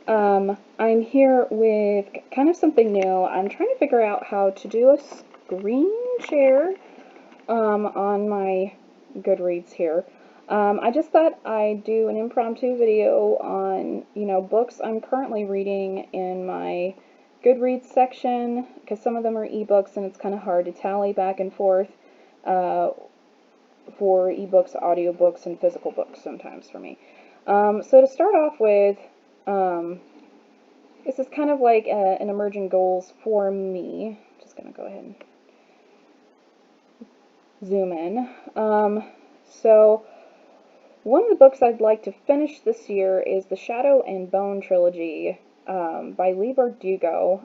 I'm here with kind of something new. I'm trying to figure out how to do a screen share on my Goodreads here. I just thought I'd do an impromptu video on, books I'm currently reading in my Goodreads section, because some of them are ebooks and it's kind of hard to tally back and forth uh, for ebooks, audiobooks, and physical books sometimes for me. So to start off with, um, this is kind of like an emerging goals for me. Just gonna go ahead and zoom in. So one of the books I'd like to finish this year is the Shadow and Bone trilogy by Leigh Bardugo.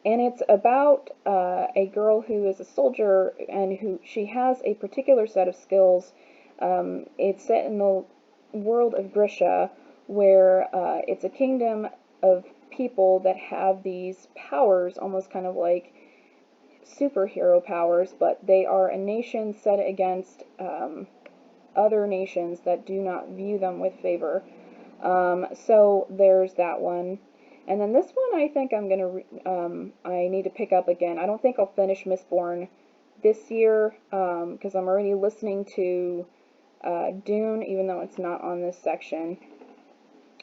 And it's about a girl who is a soldier and who she has a particular set of skills. It's set in the world of Grisha, where it's a kingdom of people that have these powers, almost kind of like superhero powers, but they are a nation set against other nations that do not view them with favor. So there's that one. And then this one I think I need to pick up again. I don't think I'll finish Mistborn this year, because I'm already listening to Dune, even though it's not on this section.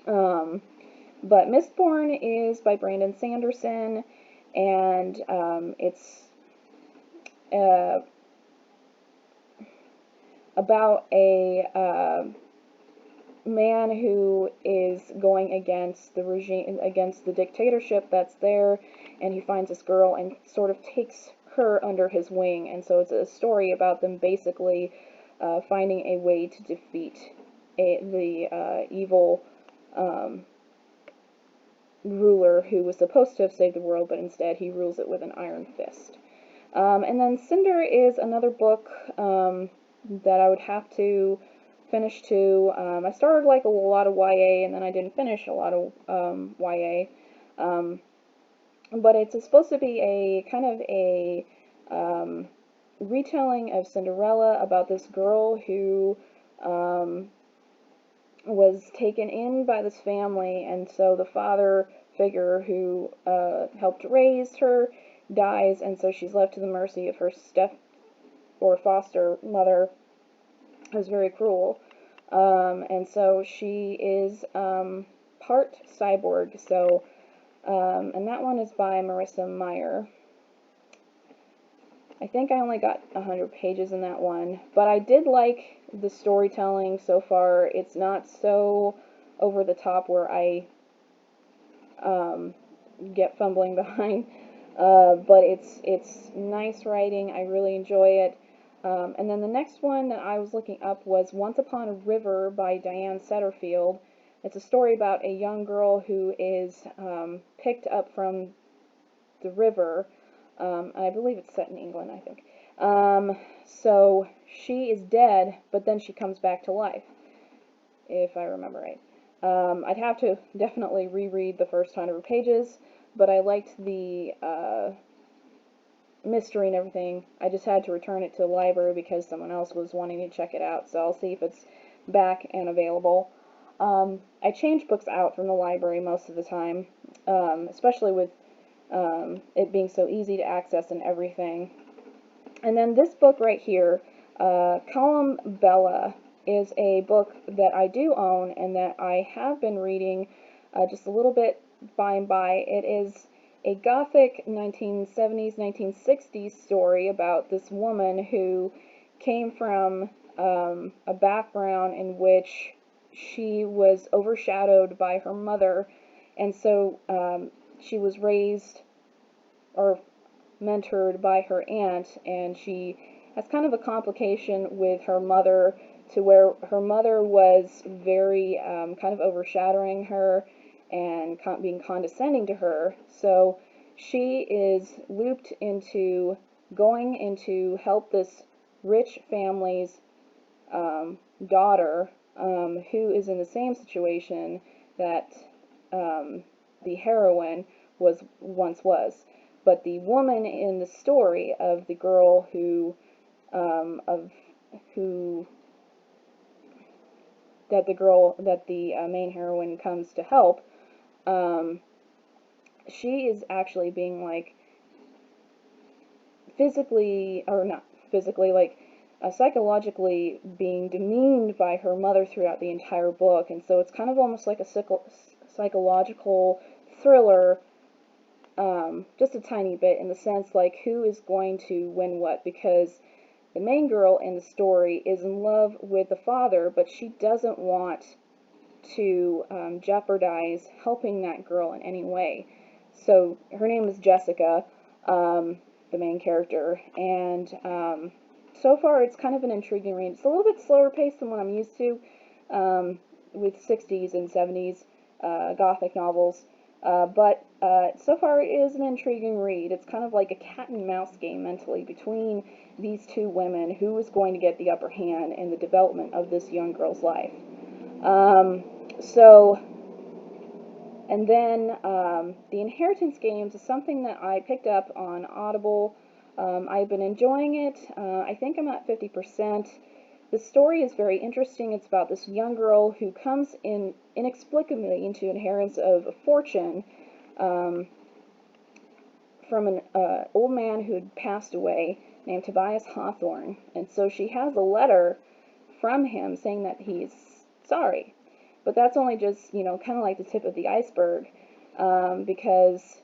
But Mistborn is by Brandon Sanderson, and it's uh, about a man who is going against the regime, against the dictatorship that's there, and he finds this girl and sort of takes her under his wing. And so it's a story about them basically finding a way to defeat the evil ruler who was supposed to have saved the world, but instead he rules it with an iron fist. And then Cinder is another book that I would have to finish too. I started like a lot of YA, and then I didn't finish a lot of YA. But it's supposed to be a kind of a retelling of Cinderella about this girl who was taken in by this family, and so the father figure who helped raise her dies, and so she's left to the mercy of her step or foster mother, who's very cruel. And so she is part cyborg. So, and that one is by Marissa Meyer. I think I only got 100 pages in that one, but I did like the storytelling so far. It's not so over the top where I get fumbling behind, but it's nice writing. I really enjoy it. And then the next one that I was looking up was Once Upon a River by Diane Setterfield. It's a story about a young girl who is picked up from the river. I believe it's set in England, I think. So she is dead, but then she comes back to life, if I remember right. I'd have to definitely reread the first 100 pages, but I liked the mystery and everything. I just had to return it to the library because someone else was wanting to check it out, so I'll see if it's back and available. I change books out from the library most of the time, especially with it being so easy to access and everything. And then this book right here, Column Bella, is a book that I do own and that I have been reading just a little bit by and by. It is a gothic 1970s, 1960s story about this woman who came from a background in which she was overshadowed by her mother, and so she was raised or mentored by her aunt, and she has kind of a complication with her mother, to where her mother was very kind of overshadowing her and being condescending to her. So she is looped into going into help this rich family's daughter, who is in the same situation that the heroine once was. But the woman in the story of the girl who that the main heroine comes to help, she is actually being, like, physically, or not physically, like, psychologically being demeaned by her mother throughout the entire book, and so it's kind of almost like a psychological thriller, just a tiny bit, in the sense, like, who is going to win what, because the main girl in the story is in love with the father, but she doesn't want to jeopardize helping that girl in any way. So her name is Jessica, the main character, and so far it's kind of an intriguing read. It's a little bit slower paced than what I'm used to with 60s and 70s Gothic novels, but so far it is an intriguing read. It's kind of like a cat and mouse game mentally between these two women, who is going to get the upper hand in the development of this young girl's life. And then the Inheritance games is something that I picked up on Audible. I've been enjoying it. I think I'm at 50%. The story is very interesting. It's about this young girl who comes in inexplicably into inheritance of a fortune from an old man who had passed away named Tobias Hawthorne. And so she has a letter from him saying that he's sorry. But that's only just, kind of like the tip of the iceberg, because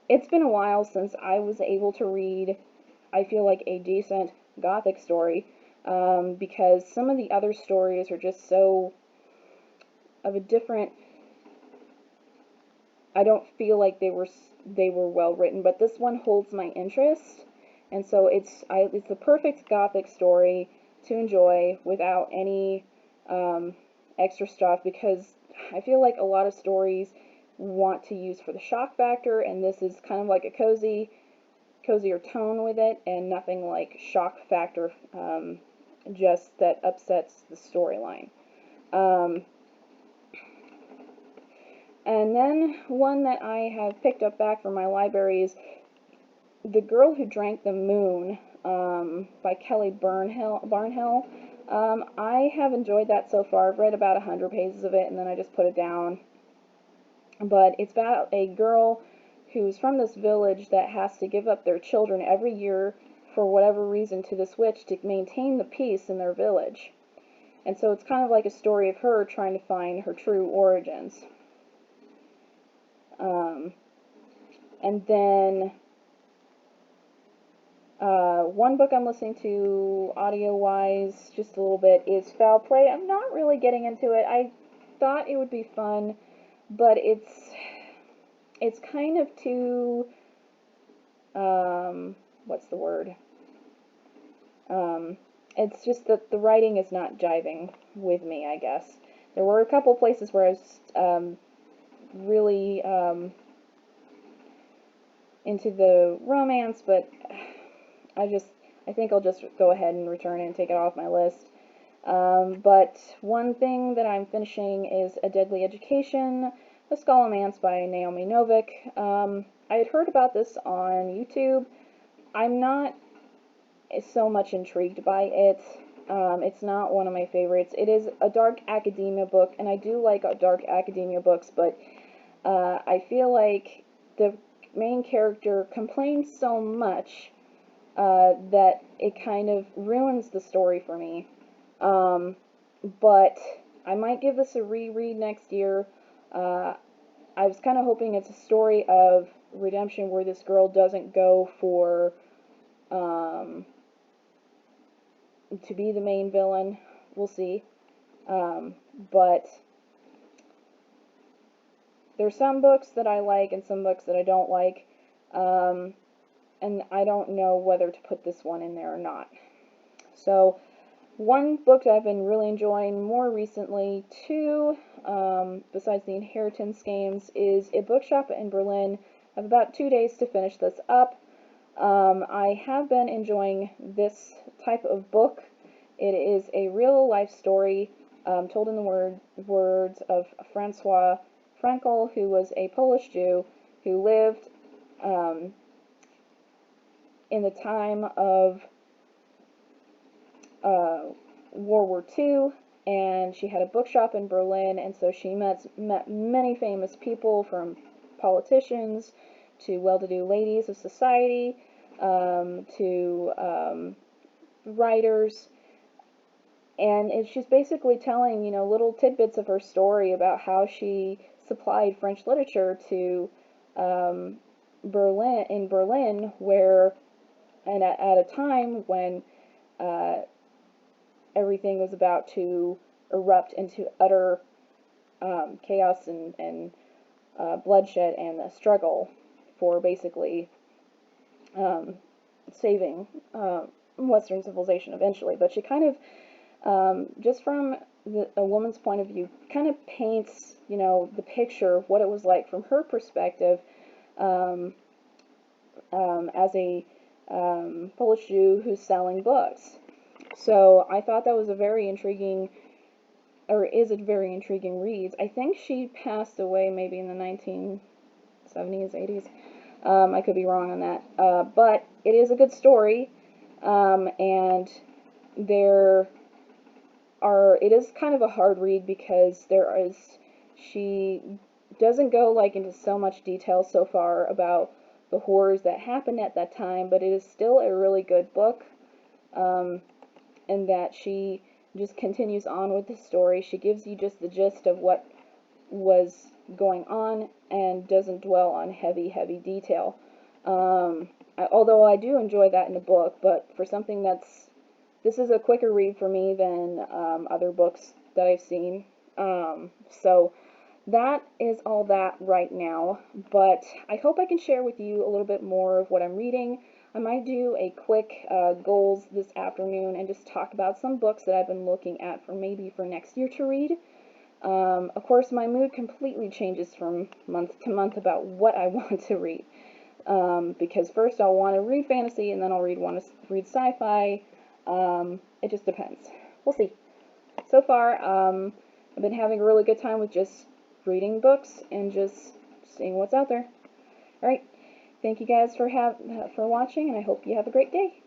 it's been a while since I was able to read, I feel like, a decent Gothic story, because some of the other stories are just so of a different, I don't feel like they were well written, but this one holds my interest, and so it's the perfect Gothic story to enjoy without any extra stuff, because I feel like a lot of stories want to use for the shock factor, and this is kind of like a cozier tone with it, and nothing like shock factor, just that upsets the storyline. And then one that I have picked up back from my library is The Girl Who Drank the Moon, by Kelly Barnhill. I have enjoyed that so far. I've read about 100 pages of it, and then I just put it down. But it's about a girl who's from this village that has to give up their children every year for whatever reason to this witch to maintain the peace in their village. And so it's kind of like a story of her trying to find her true origins. And then one book I'm listening to audio-wise just a little bit is Foul Play. I'm not really getting into it. I thought it would be fun, but it's kind of too, what's the word? It's just that the writing is not jiving with me, I guess. There were a couple places where I was really into the romance, but I think I'll just go ahead and return it and take it off my list. But one thing that I'm finishing is A Deadly Education, A Scholomance by Naomi Novik. I had heard about this on YouTube. I'm not so much intrigued by it. It's not one of my favorites. It is a dark academia book, and I do like dark academia books, but I feel like the main character complains so much that it kind of ruins the story for me. But I might give this a reread next year. I was kind of hoping it's a story of redemption where this girl doesn't go for to be the main villain. We'll see. But there's some books that I like and some books that I don't like. And I don't know whether to put this one in there or not. So, one book that I've been really enjoying more recently, too, besides the Inheritance games, is a bookshop in Berlin. I have about 2 days to finish this up. I have been enjoying this type of book. It is a real-life story told in the words of Francois Frankel, who was a Polish Jew who lived in the time of World War II, and she had a bookshop in Berlin, and so she met many famous people, from politicians to well-to-do ladies of society, to writers, and she's basically telling, little tidbits of her story about how she supplied French literature to Berlin, where, and at a time when uh, everything was about to erupt into utter chaos and bloodshed, and a struggle for basically saving Western civilization eventually. But she kind of, just from a woman's point of view, kind of paints, the picture of what it was like from her perspective, as a Polish Jew who's selling books. So I thought that was a very intriguing, or is a very intriguing read. I think she passed away maybe in the 1970s, 80s. I could be wrong on that. But it is a good story, and it is kind of a hard read because she doesn't go like into so much detail so far about the horrors that happened at that time, but it is still a really good book, and that she just continues on with the story. She gives you just the gist of what was going on and doesn't dwell on heavy detail. Although I do enjoy that in a book, but for something this is a quicker read for me than other books that I've seen. So that is all that right now, but I hope I can share with you a little bit more of what I'm reading. I might do a quick goals this afternoon and just talk about some books that I've been looking at for next year to read. Of course, my mood completely changes from month to month about what I want to read, because first I'll want to read fantasy, and then I'll want to read sci-fi. It just depends. We'll see. So far, I've been having a really good time with just reading books and just seeing what's out there. Alright, thank you guys for watching, and I hope you have a great day.